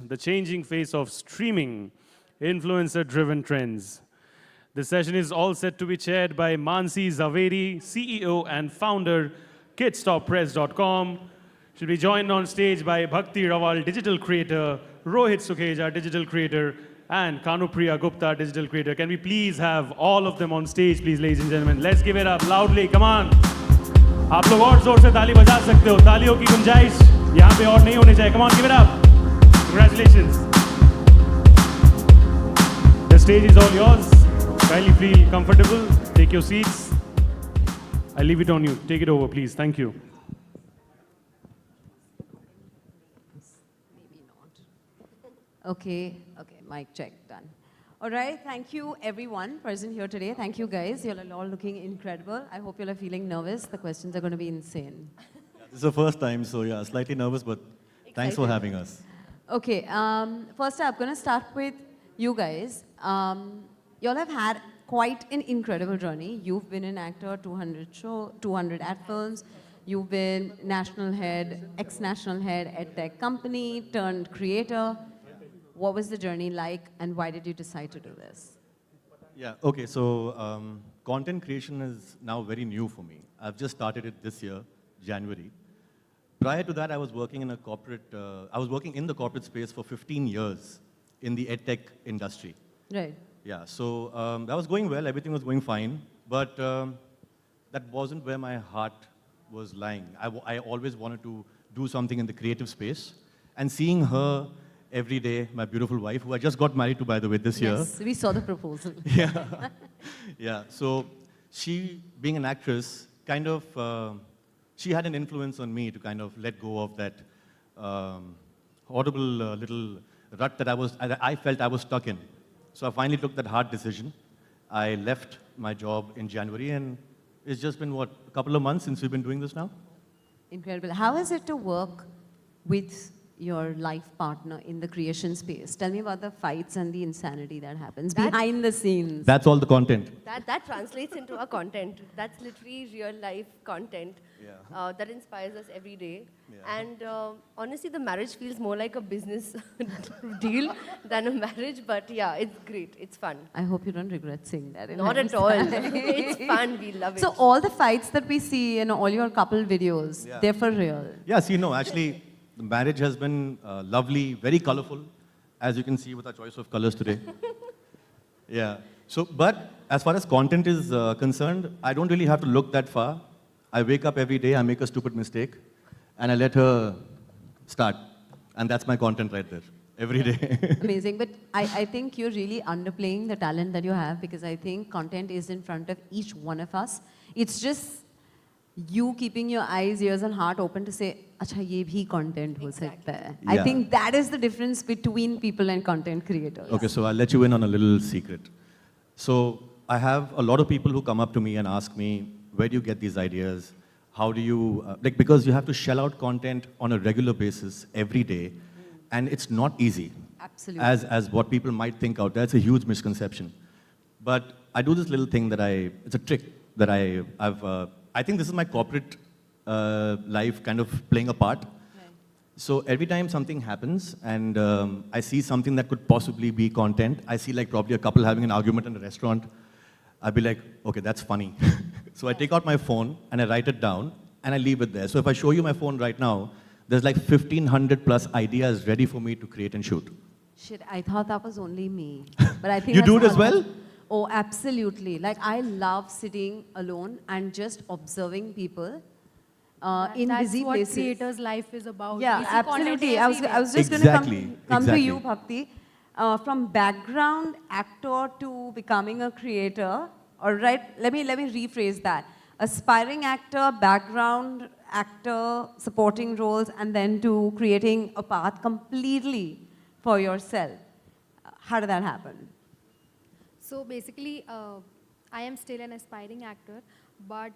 the changing face of streaming, influencer-driven trends. This session is all set to be chaired by Mansi, Zaveri, CEO and founder, KidStopPress.com. She'll be joined on stage by Bhakti, Rawal, digital creator, Rohit, Sukheja, digital creator, and Kanupriya, Gupta, digital creator. Can we please have all of them on stage, please, ladies and gentlemen? Let's give it up loudly. Come on. आप लोग और जोर से ताली बजा सकते हो. तालियों की गुंजाइश यहाँ पे और नहीं होनी चाहिए. Come on, give it up. Congratulations. The stage is all yours. Kindly feel comfortable. Take your seats. I leave it on you. Take it over, please. Thank you. Maybe not. Okay, mic check, done. All right, thank you everyone present here today. Thank you guys. You're all looking incredible. I hope you're feeling nervous. The questions are going to be insane. Yeah, this is the first time, so yeah, slightly nervous, but thanks for having us. Okay, first I'm going to start with you guys. You all have had quite an incredible journey. You've been an actor, 200 ad films. You've been national head, ex-national head at tech company, turned creator. What was the journey like, and why did you decide to do this? Yeah, okay, so content creation is now very new for me. I've just started it this year, January. Prior to that, I was working in a corporate, in the corporate space for 15 years in the edtech industry. Right. Yeah, so that was going well, everything was going fine, but that wasn't where my heart was lying. I always wanted to do something in the creative space, and seeing her every day, my beautiful wife, who I just got married to, by the way, this year. Yes, we saw the proposal. Yeah, yeah. So she, being an actress, kind of, she had an influence on me to kind of let go of that horrible little rut that I felt I was stuck in. So I finally took that hard decision. I left my job in January, and it's just been, what, a couple of months since we've been doing this now? Incredible. How is it to work with your life partner in the creation space? Tell me about the fights and the insanity that happens behind the scenes. That's all the content. That translates into our content. That's literally real life content that inspires us every day. Yeah. And honestly, the marriage feels more like a business deal than a marriage. But yeah, it's great. It's fun. I hope you don't regret saying that. Not at all. It's fun. We love it. So all the fights that we see in all your couple videos, they're for real? Yeah, see, no, actually, the marriage has been lovely, very colorful, as you can see with our choice of colors today. Yeah. So, but as far as content is concerned, I don't really have to look that far. I wake up every day, I make a stupid mistake, and I let her start. And that's my content right there, every day. Amazing. But I think you're really underplaying the talent that you have, because I think content is in front of each one of us. It's just you keeping your eyes, ears and heart open to say, acha, ye bhi content ho sakta hai. I think that is the difference between people and content creators. Okay, so I'll let you in on a little secret. So I have a lot of people who come up to me and ask me, where do you get these ideas? How do you, because you have to shell out content on a regular basis every day, and it's not easy. Absolutely. As what people might think out there. It's a huge misconception. But I do this little thing that it's a trick that I think this is my corporate life kind of playing a part. Right. So every time something happens and I see something that could possibly be content, I see like probably a couple having an argument in a restaurant, I'll be like, okay, that's funny. So I take out my phone and I write it down and I leave it there. So if I show you my phone right now, there's like 1,500 plus ideas ready for me to create and shoot. Shit, I thought that was only me. But I think you do it as well? Oh, absolutely. Like, I love sitting alone and just observing people in busy places. That's what creators' life is about. Yeah, absolutely. I was just going to come to you, Bhakti. From background actor to becoming a creator, all right, let me rephrase that. Aspiring actor, background actor, supporting roles, and then to creating a path completely for yourself. How did that happen? So basically, I am still an aspiring actor, but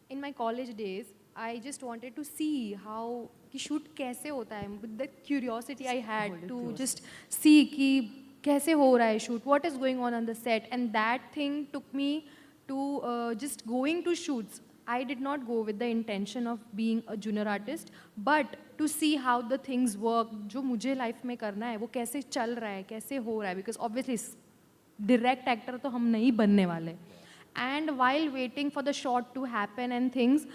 in my college days, I just wanted to see how कि shoot कैसे होता है. With the curiosity I had to just see कि कैसे हो रहा है shoot, what is going on the set, and that thing took me to just going to shoots. I did not go with the intention of being a junior artist, but to see how the things work, जो मुझे life में करना है, वो कैसे चल रहा है, कैसे हो रहा है, because obviously direct actor तो हम नहीं बनने वाले. And while waiting for the shot to happen and things,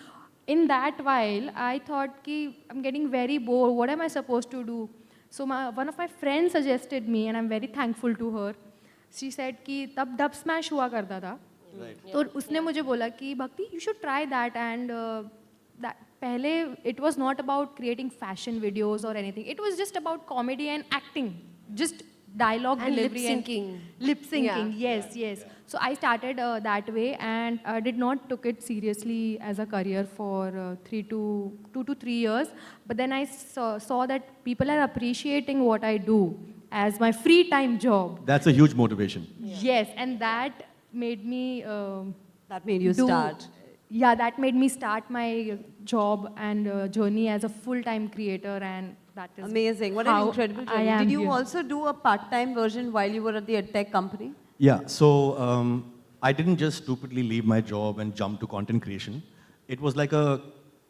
in that while, I thought कि I'm getting very bored. What am I supposed to do? So one of my friends suggested me, and I'm very thankful to her. She said कि तब dub smash हुआ करता था. तो उसने मुझे बोला कि भक्ति, you should try that. And that पहले it was not about creating fashion videos or anything. It was just about comedy and acting, just dialogue and delivery lip syncing. Yes. So I started that way, and did not took it seriously as a career for 2 to 3 years. But then I saw that people are appreciating what I do as my free time job. That's a huge motivation. Yes, and that made me That made you start. Yeah, that made me start my job and journey as a full-time creator, and that is Amazing. What an how incredible I journey. am Did you here. also do a part-time version while you were at the EdTech company? Yeah, so I didn't just stupidly leave my job and jump to content creation. It was like a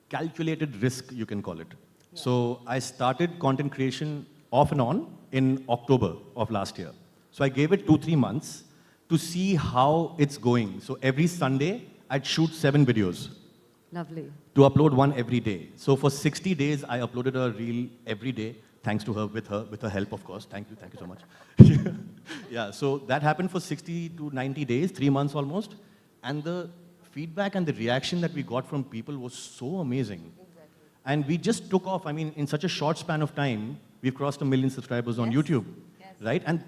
calculated risk, you can call it. Yeah. So I started content creation off and on in October of last year. So I gave it 2-3 months to see how it's going. So every Sunday, I'd shoot 7 videos. Lovely. To upload one every day. So for 60 days, I uploaded a reel every day, thanks to her, with her help, of course. Thank you so much. Yeah, so that happened for 60 to 90 days, 3 months almost. And the feedback and the reaction that we got from people was so amazing. Exactly. And we just took off. I mean, in such a short span of time, we've crossed 1 million subscribers on YouTube, right? And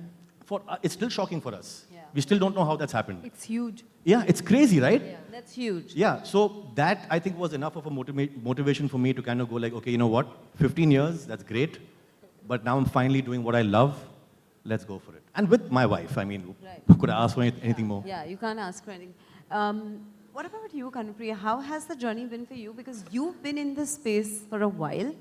it's still shocking for us. Yeah. We still don't know how that's happened. It's huge. Yeah, it's crazy, right? Yeah. That's huge. Yeah, so that I think was enough of a motivation for me to kind of go like, okay, you know what, 15 years, that's great, but now I'm finally doing what I love, let's go for it. And with my wife, I mean, could I ask for anything more? Yeah, you can't ask for anything. What about you, Kanupriya? How has the journey been for you? Because you've been in this space for a while.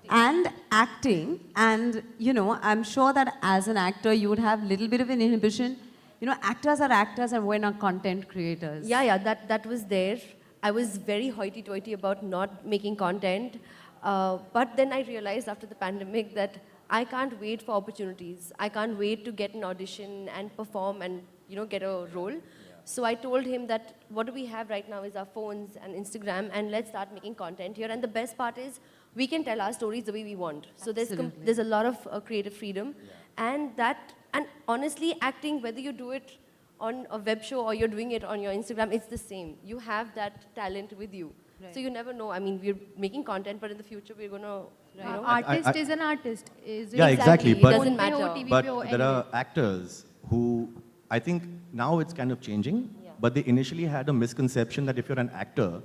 Acting, and you know, I'm sure that as an actor, you would have a little bit of an inhibition. You know, actors are actors and we're not content creators. Yeah, that was there. I was very hoity-toity about not making content. But then I realized after the pandemic that I can't wait for opportunities. I can't wait to get an audition and perform and, you know, get a role. Yeah. So I told him that what we have right now is our phones and Instagram, and let's start making content here. And the best part is we can tell our stories the way we want. So there's a lot of creative freedom. Yeah. And honestly, acting, whether you do it on a web show or you're doing it on your Instagram, it's the same. You have that talent with you. Right. So you never know. I mean, we're making content, but in the future, we're going to, you know. Artist is an artist. Yeah, exactly. It doesn't matter. But there are actors who, I think now it's kind of changing, but they initially had a misconception that if you're an actor,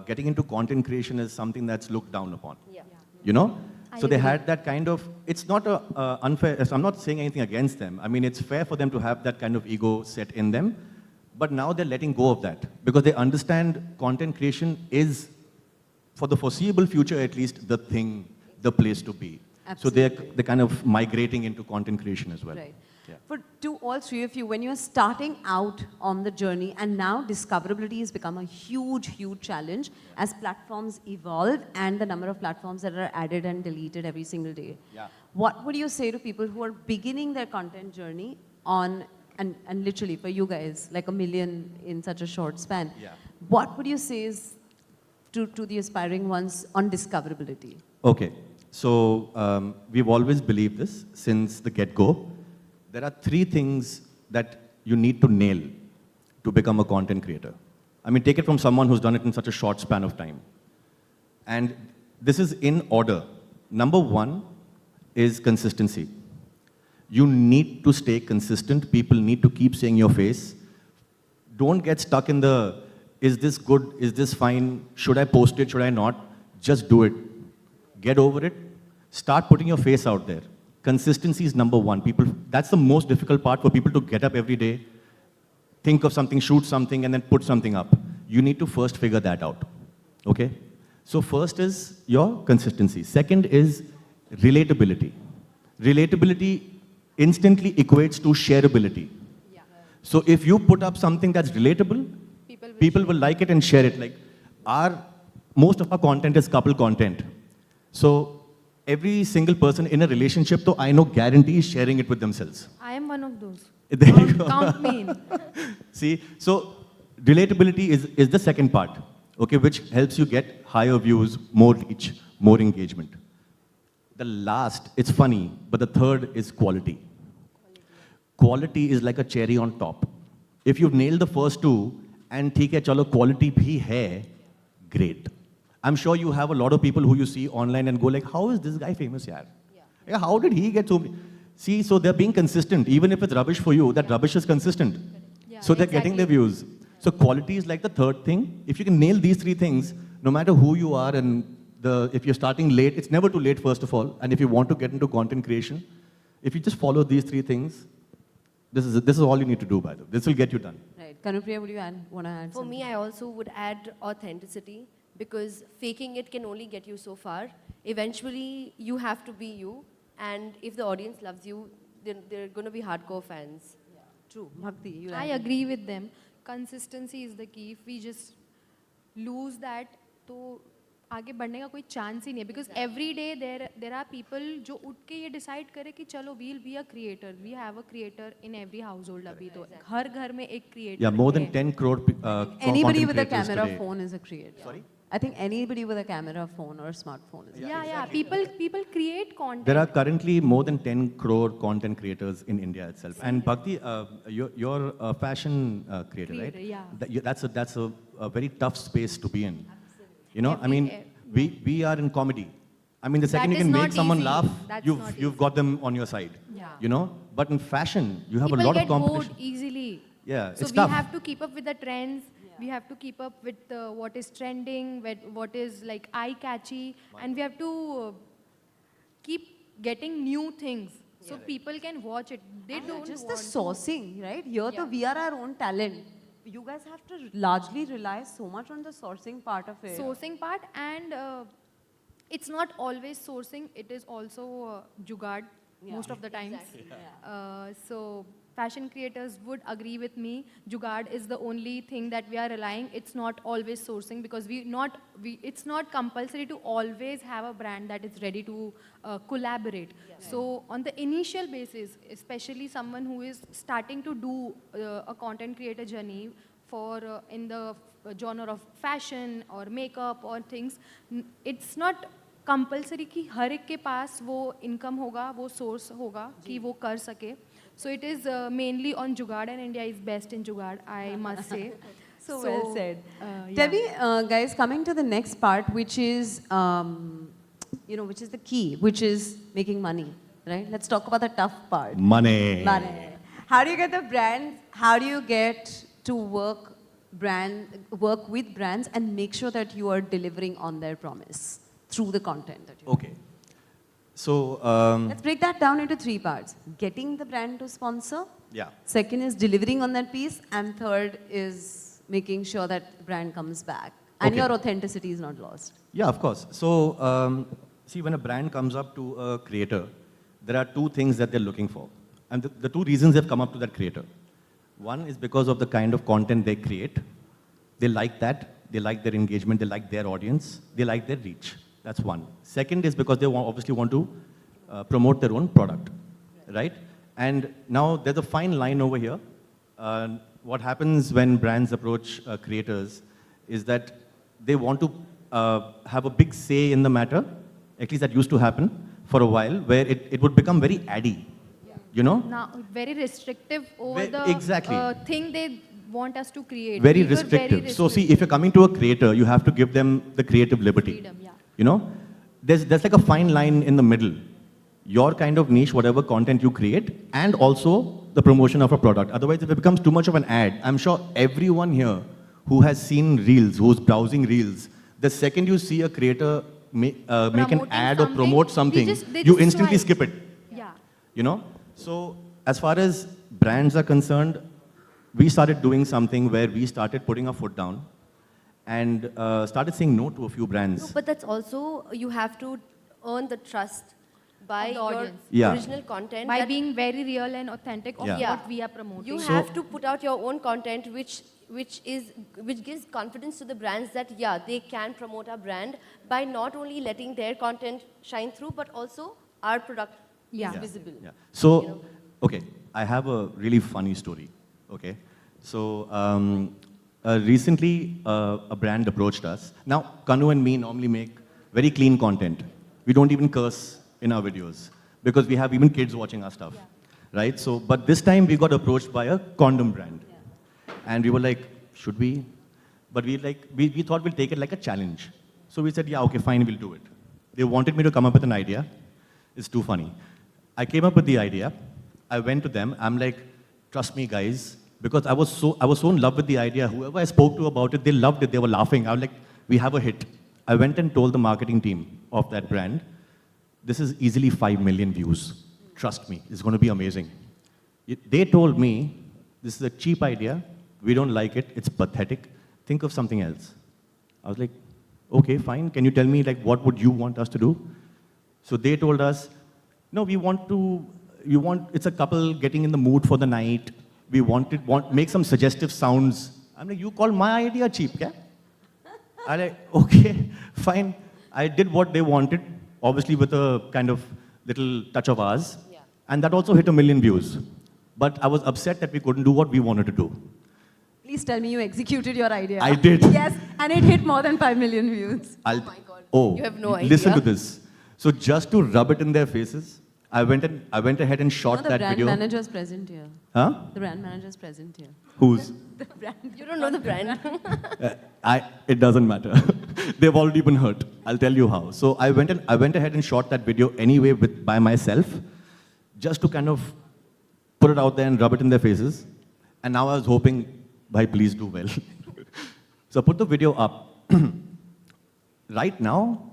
getting into content creation is something that's looked down upon. Yeah. You know? So they had that kind of, it's not unfair, so I'm not saying anything against them. I mean, it's fair for them to have that kind of ego set in them, but now they're letting go of that because they understand content creation is, for the foreseeable future at least, the thing, the place to be. Absolutely. So they're kind of migrating into content creation as well. Right. Yeah. To all three of you, when you're starting out on the journey, and now discoverability has become a huge, huge challenge as platforms evolve and the number of platforms that are added and deleted every single day. Yeah. What would you say to people who are beginning their content journey on, and literally for you guys, like 1 million in such a short span, what would you say is to the aspiring ones on discoverability? Okay, so we've always believed this since the get-go. There are 3 things that you need to nail to become a content creator. I mean, take it from someone who's done it in such a short span of time. And this is in order. Number 1 is consistency. You need to stay consistent. People need to keep saying your face. Don't get stuck in the, is this good? Is this fine? Should I post it? Should I not? Just do it. Get over it. Start putting your face out there. Consistency is number 1. That's the most difficult part for people to get up every day, think of something, shoot something, and then put something up. You need to first figure that out, okay? So first is your consistency. Second is relatability. Relatability instantly equates to shareability. Yeah. So if you put up something that's relatable, people will like it and share it. Like most of our content is couple content. So every single person in a relationship, though, I know guarantee is sharing it with themselves. I am one of those. There you go. Count me in. See, so relatability is the second part, okay, which helps you get higher views, more reach, more engagement. The last, it's funny, but the third is quality. Quality is like a cherry on top. If you've nailed the first two, and theek hai, chalo, quality bhi hai, great. I'm sure you have a lot of people who you see online and go like, how is this guy famous, yaar? Yeah, how did he get so many? See, so they're being consistent. Even if it's rubbish for you, that rubbish is consistent. Yeah, So they're getting their views. So quality is like the third thing. If you can nail these three things, no matter who you are and if you're starting late, it's never too late, first of all. And if you want to get into content creation, if you just follow these three things, this is all you need to do, by the way. This will get you done. Right. Kanupriya, would you want to add For me, I also would add authenticity, because faking it can only get you so far. Eventually, you have to be you. And if the audience loves you, then they're going to be hardcore fans. Yeah. True. Bhakti, you I agree with them. Consistency is the key. If we just lose that, तो आगे बढ़ने का कोई chance ही नहीं है. Because every day there are people जो उठ के ये decide करे कि चलो we'll be a creator. We have a creator in every household अभी तो. हर घर में एक creator. Yeah, more than 10 crore anybody content with a creators camera today. phone is a creator. Sorry? I think anybody with a camera phone or smartphone is a creator. Yeah. People create content. There are currently more than 10 crore content creators in India itself. And Bhakti, you're a fashion creator, right? Yeah. That's a very tough space to be in. You know, I mean, we are in comedy. I mean, the second That you is can not make someone easy. laugh, That's not you've got them on your side. Yeah. You know, but in fashion, you have People a lot get of competition. bored easily. Yeah, So it's we tough. have to keep up with the trends. We have to keep up with what is trending, what is like eye-catchy, and we have to keep getting new things so people can watch it. They don't Just the want sourcing, right? Here, we are our own talent. You guys have to largely rely so much on the sourcing part of it. sourcing part, and it's not always sourcing. It is also jugaad most of the times. So fashion creators would agree with me. Jugaad is the only thing that we are relying. It's not always sourcing, because it's not compulsory to always have a brand that is ready to collaborate. So on the initial basis, especially someone who is starting to do a content creator journey for in the genre of fashion or makeup or things, it's not compulsory कि हर एक के पास वो income होगा, वो source होगा कि वो कर सके. So it is mainly on jugaad, and India is best in jugaad, I must say. So well said. Yeah. Tell me, guys, coming to the next part, which is, which is the key, which is making money, right? Let's talk about the tough part. Money. Money. How do you get the brands? How do you get to work with brands and make sure that you are delivering on their promise through the content that you Okay. So, Let's break that down into three parts. Getting the brand to sponsor. yeah. Second is delivering on that piece. And third is making sure that the brand comes back. And Okay. your authenticity is not lost. Yeah, of course. So, see, when a brand comes up to a creator, there are two things that they're looking for. And the two reasons they've come up to that creator. One is because of the kind of content they create. They like that. They like their engagement. They like their audience. They like their reach. That's one. Second is because they obviously want to promote their own product, right? And now there's a fine line over here. What happens when brands approach creators is that they want to have a big say in the matter. At least that used to happen for a while, where it would become very addy, you know? Now, very restrictive over Exactly. Thing they want us to create. Very We were restrictive. So see, if you're coming to a creator, you have to give them the creative liberty. Freedom, yeah. You know, there's like a fine line in the middle. Your kind of niche, whatever content you create, and also the promotion of a product. Otherwise, if it becomes too much of an ad, I'm sure everyone here who has seen Reels, who's browsing Reels, the second you see a creator make an Promoting ad or something, promote something, they you just instantly swipe. skip it. Yeah. You know? So as far as brands are concerned, we started doing something where we started putting our foot down and started saying no to a few brands. No, but that's also, you have to earn the trust by Of the your audience. Yeah. original content. By that being very real and authentic of Yeah. what we are promoting. you So- have to put out your own content which which gives confidence to the brands that yeah, they can promote our brand by not only letting their content shine through, but also our product is visible. Yeah. So, okay, I have a really funny story. Okay, so recently a brand approached us. Now, Kanu and me normally make very clean content. We don't even curse in our videos because we have even kids watching our stuff, right? So, but this time we got approached by a condom brand, and we were like, should we? But we thought we'll take it like a challenge. So we said, yeah, okay, fine, we'll do it. They wanted me to come up with an idea. It's too funny. I came up with the idea. I went to them. I'm like, trust me, guys, because I was so in love with the idea. Whoever I spoke to about it, they loved it. They were laughing. I was like, we have a hit. I went and told the marketing team of that brand, this is easily 5 million views. Trust me, it's going to be amazing. They told me, this is a cheap idea. We don't like it. It's pathetic. Think of something else. I was like, okay, fine. Can you tell me, like, what would you want us to do? So they told us, no, it's a couple getting in the mood for the night. We make some suggestive sounds. I'm like, you call my idea cheap, yeah? I'm like, okay, fine. I did what they wanted, obviously with a kind of little touch of ours. Yeah. And that also hit 1 million views. But I was upset that we couldn't do what we wanted to do. Please tell me you executed your idea. I did. Yes, and it hit more than 5 million views. Oh my God. You have no idea. Listen to this. So just to rub it in their faces, I went ahead and shot that video. The brand manager's present here. Huh? The brand manager's present here. Who's? The brand. You don't know the brand. It doesn't matter. They've already been hurt. I'll tell you how. So I went ahead and shot that video anyway by myself, just to kind of put it out there and rub it in their faces. And now I was hoping, bhai, please do well. So I put the video up. Right now,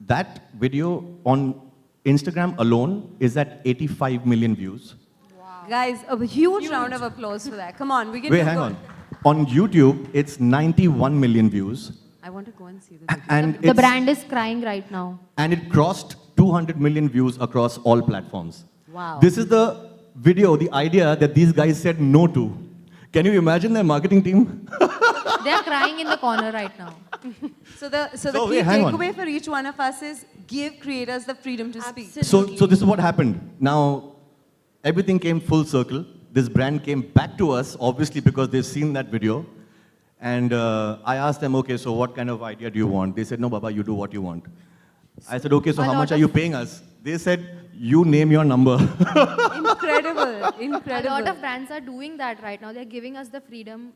that video on Instagram alone is at 85 million views. Wow. Guys, a huge round of applause for that. Come on, we can Wait, do hang good. on. On YouTube, it's 91 million views. I want to go and see the video. And The brand is crying right now. And it crossed 200 million views across all platforms. Wow. This is the video, the idea that these guys said no to. Can you imagine their marketing team? They're crying in the corner right now. So the key wait, hang on. takeaway for each one of us is give creators the freedom to speak. So this is what happened. Now, everything came full circle. This brand came back to us, obviously, because they've seen that video. And I asked them, okay, so what kind of idea do you want? They said, no, Baba, you do what you want. I said, okay, so how much are you paying us? They said, you name your number. Incredible, incredible. A lot of brands are doing that right now. They're giving us the freedom,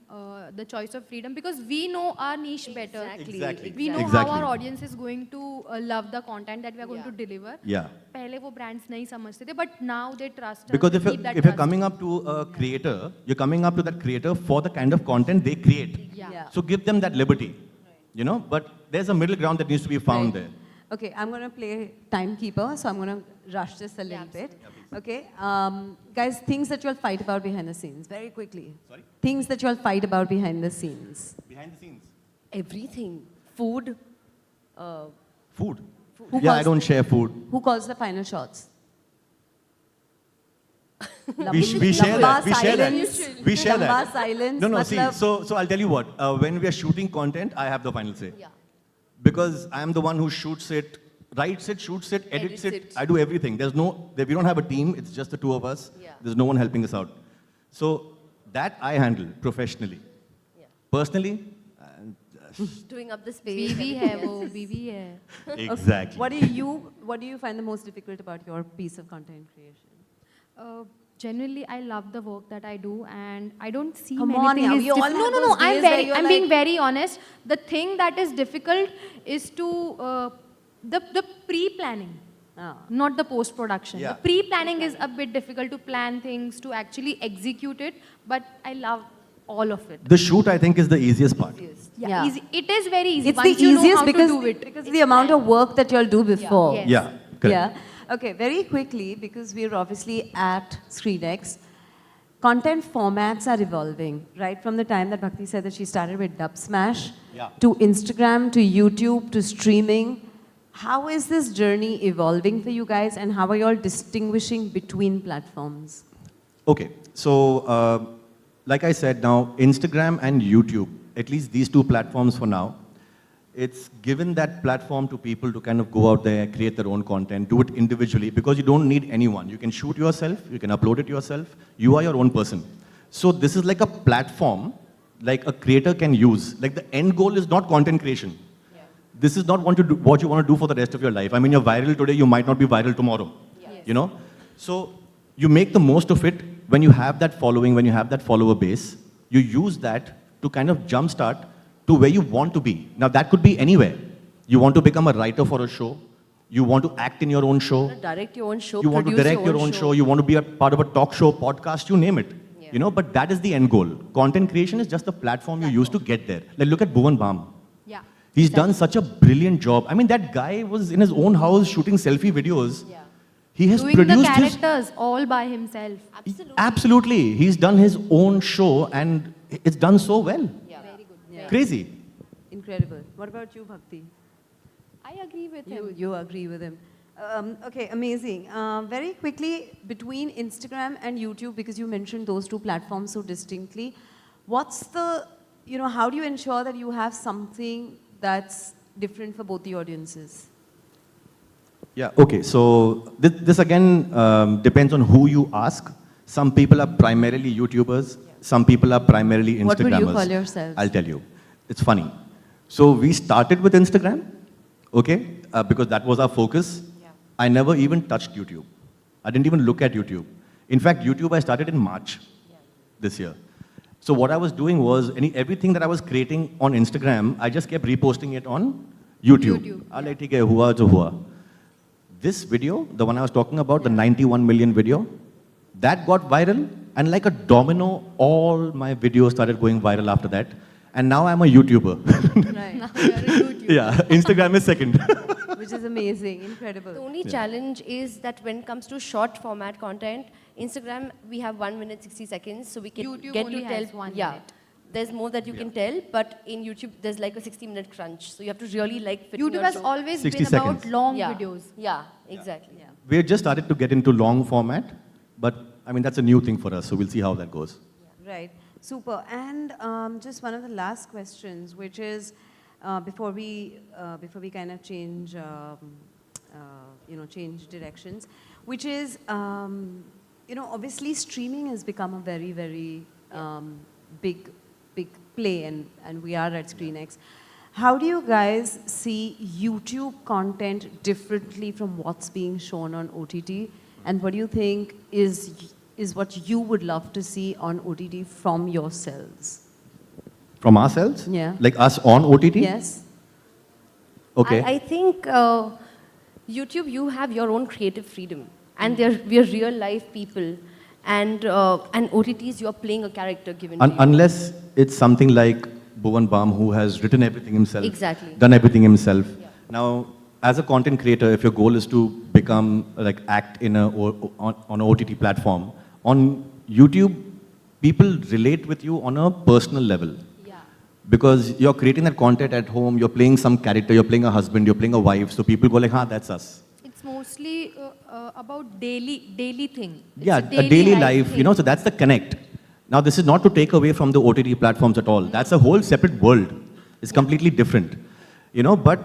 the choice of freedom, because we know our niche better. Exactly. We know how our audience is going to love the content that we are going to deliver. Yeah. पहले वो brands नहीं समझते थे, but now they trust us. Because they if keep that you're trust. coming up to a creator, you're coming up to that creator for the kind of content they create. Yeah. So give them that liberty, you know. But there's a middle ground that needs to be found there. Okay, I'm going to play timekeeper, so I'm going to rush this a little bit. Okay, guys, things that you'll fight about behind the scenes, very quickly. Sorry? Things that you'll fight about behind the scenes. Behind the scenes. Everything. Food. Food. Who Yeah, I calls- don't share food. Who calls the final shots? We share that. We share that. We share Lamba that. silence. No, see, matlab- so I'll tell you what. When we are shooting content, I have the final say. Yeah. Because I am the one who shoots it, writes it, shoots it, edits it. I do everything. We don't have a team. It's just the two of us. Yeah. There's no one helping us out. So that I handle professionally. Yeah. Personally, Doing up the space. बीवी है वो, बीवी है. exactly. What do you find the most difficult about your piece of content creation? Generally, I love the work that I do, and I don't see Come many on, things. yeah, we all have No. those days where you're I'm being like- very honest. The thing that is difficult is to the pre-planning, not the post-production. Yeah. The pre-planning is a bit difficult to plan things, to actually execute it. But I love all of it. The shoot, I think, is the easiest part. Yeah. Easy. It is very easy. It's once the you know easiest how because, to do it. because of the amount of work that you'll do before. Yes. Yeah, correct. Yeah. Okay, very quickly, because we're obviously at SCREENXX, content formats are evolving, right? From the time that Bhakti said that she started with Dub Smash, to Instagram, to YouTube, to streaming. How is this journey evolving for you guys, and how are you all distinguishing between platforms? Okay, so like I said now, Instagram and YouTube, at least these two platforms for now, it's given that platform to people to kind of go out there, create their own content, do it individually, because you don't need anyone. You can shoot yourself, you can upload it yourself, you are your own person. So this is like a platform, like a creator can use. Like the end goal is not content creation. Yeah. This is not what you want to do for the rest of your life. I mean, you're viral today, you might not be viral tomorrow. Yes. You know? So you make the most of it when you have that following, when you have that follower base. You use that to kind of jumpstart to where you want to be. Now that could be anywhere. You want to become a writer for a show. You want to act in your own show. You want to direct your own show. You want to direct your own show. You want to be a part of a talk show, podcast, you name it. Yeah. You know, but that is the end goal. Content creation is just the platform you use to get there. Like look at Bhuvan Bam. Yeah. He's done such a brilliant job. I mean, that guy was in his own house shooting selfie videos. Yeah. He has doing produced the characters all by himself. Absolutely. Absolutely. He's done his own show and it's done so well. Yeah. Very good. Yeah. Crazy. Incredible. What about you, Bhakti? I agree with him. You agree with him. Okay, amazing. Very quickly, between Instagram and YouTube, because you mentioned those two platforms so distinctly, what's the, how do you ensure that you have something that's different for both the audiences? Yeah, okay. So this again depends on who you ask. Some people are primarily YouTubers. Yeah. Some people are primarily Instagrammers. What would you call yourselves? I'll tell you. It's funny. So we started with Instagram, okay, because that was our focus. Yeah. I never even touched YouTube. I didn't even look at YouTube. In fact, YouTube I started in March this year. So what I was doing was, everything that I was creating on Instagram, I just kept reposting it on YouTube. This video, the one I was talking about, the 91 million video, that got viral, and like a domino, all my videos started going viral after that. And now I'm a YouTuber. Right. Now you're a YouTuber. Yeah, Instagram is second. Which is amazing, incredible. The only challenge is that when it comes to short format content, Instagram, we have 1 minute, 60 seconds, so we can YouTube get only to tell. has 1 yeah, minute. there's more that you can tell, but in YouTube, there's like a 60-minute crunch. So you have to really fit in YouTube your has show. always 60 been about seconds. long Yeah. videos. Yeah, exactly. Yeah. We had just started to get into long format, but I mean, that's a new thing for us, so we'll see how that goes. Right. Super. And just one of the last questions, which is before we kind of change, change directions, which is, obviously streaming has become a very, very big play, and we are at SCREENXX. How do you guys see YouTube content differently from what's being shown on OTT? And what do you think is what you would love to see on OTT from yourselves? From ourselves? Yeah. Like us on OTT? Yes. Okay. I think YouTube, you have your own creative freedom, and we are real life people, and OTTs, you are playing a character given to you. Unless it's something like Bhuvan Bam, who has written everything himself, Exactly. done everything himself. Yeah. Now, as a content creator, if your goal is to become, act in on an OTT platform, on YouTube, people relate with you on a personal level. Yeah. Because you're creating that content at home, you're playing some character, you're playing a husband, you're playing a wife, so people go like, that's us. It's mostly about daily thing. It's Yeah, a daily life, thing. so that's the connect. Now, this is not to take away from the OTT platforms at all. That's a whole separate world. It's completely different. But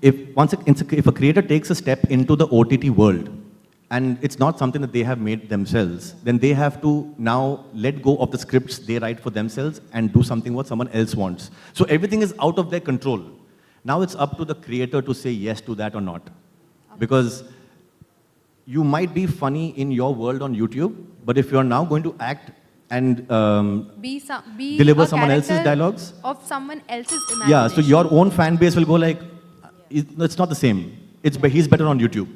if a creator takes a step into the OTT world, and it's not something that they have made themselves, then they have to now let go of the scripts they write for themselves and do something what someone else wants. So everything is out of their control. Now it's up to the creator to say yes to that or not. Because you might be funny in your world on YouTube, but if you're now going to act and be deliver a someone else's character dialogues, of someone else's imagination. yeah, so your own fan base will go like, it's not the same. He's better on YouTube.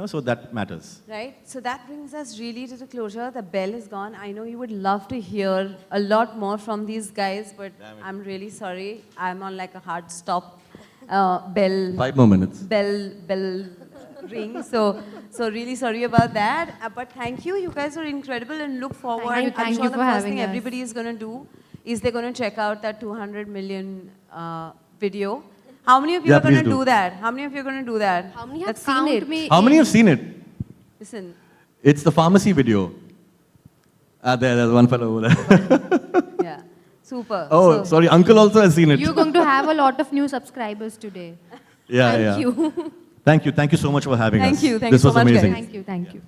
So that matters. Right. So that brings us really to the closure. The bell is gone. I know you would love to hear a lot more from these guys, but I'm really sorry. I'm on like a hard stop bell. 5 more minutes. Bell ring. So really sorry about that. But thank you. You guys are incredible and look forward. Thank you. I'm Thank sure you the for first having thing us. everybody is going to do is they're going to check out that 200 million video. How many of you are going to do that? How many of you are going to do that? How many have Let's seen it? How many have seen it? Listen. It's the pharmacy video. There's one fellow over there. Yeah, super. Oh, sorry, uncle also has seen it. You're going to have a lot of new subscribers today. Yeah, Thank yeah. you. Thank you so much for having us. Thank you This so was much, amazing. guys. Thank you.